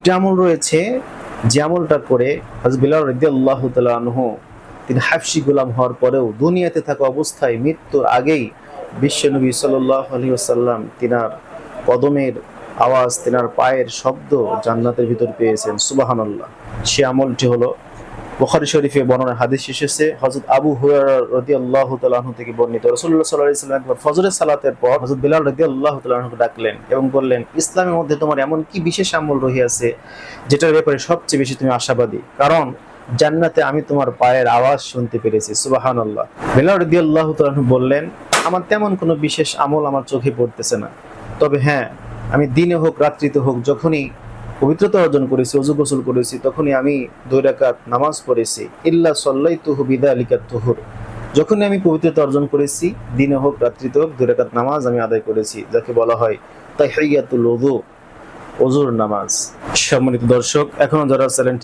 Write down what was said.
যে আমল রয়েছে, যে আমলটা করে হযরত বিলাল রাদিয়াল্লাহু তাআলা আনহু তিনি হাবশী গোলাম হওয়ার পরেও দুনিয়াতে থাকা অবস্থায় মৃত্যুর আগেই বিশ্বনবী সাল্লাল্লাহু আলাইহি ওয়াসাল্লাম তিনার কদমের আওয়াজ, তিনার পায়ের শব্দ জান্নাতের ভিতর পেয়েছেন। সুবহানাল্লাহ। সে আমলটি হলো বুখারী শরীফে বর্ণনা হাদিস এসেছে হযরত আবু হুরায়রা রাদিয়াল্লাহু তাআলা আনহু থেকে বর্ণিত, রাসূলুল্লাহ সাল্লাল্লাহু আলাইহি ওয়াসাল্লাম একবার ফজরের সালাতের পর হযরত বিলাল রাদিয়াল্লাহু তাআলা আনহুকে ডাকলেন এবং বললেন, ইসলামের মধ্যে তোমার এমন কি বিশেষ আমল রহিয়াছে যেটার ব্যাপারে সবচেয়ে বেশি তুমি আশাবাদী, কারণ জান্নাতে আমি তোমার পায়ের আওয়াজ শুনতে পেরেছি। সুবহানাল্লাহ। বিলাল রাদিয়াল্লাহু তাআলা আনহু বললেন, আমার তেমন কোনো বিশেষ আমল আমার চোখে পড়তেছে না, তবে হ্যাঁ, আমি দিনে হোক রাত্রিতে হোক যখনই পবিত্রতা অর্জন করেছি, ওযু গোসল করেছি, তখনই আমি 2 রাকাত নামাজ পড়েছি। ইল্লা সাল্লাইতুহু বিযালিকা তুহুর, যখনই আমি পবিত্রতা অর্জন করেছি, দিনে হোক রাত্রিতে হোক 2 রাকাত নামাজ আমি আদায় করেছি, যাকে বলা হয় তাহিয়াতুল ওযু, ওযুর নামাজ। সম্মানিত দর্শক, এখনো যারা চ্যানেল